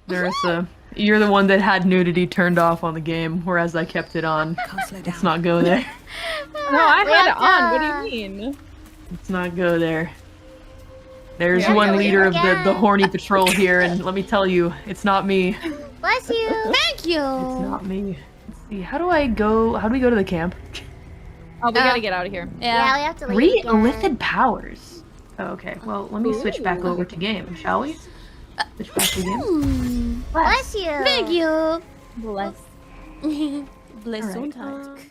Nerissa, you're the one that had nudity turned off on the game, whereas I kept it on. Let's not go there. No, I had it on. What do you mean? Let's not go there. There's Yeah, one no, leader of again. the horny patrol here, and let me tell you, it's not me. Bless you. Thank you. It's not me. Let's see, how do we go to the camp? Oh, we gotta get out of here. Yeah, we have to leave again. Re-elithid powers. Oh, okay, well, let me switch back over to game, shall we? Switch back to game. Bless you. Thank you. Bless. Bless Alright. sometimes.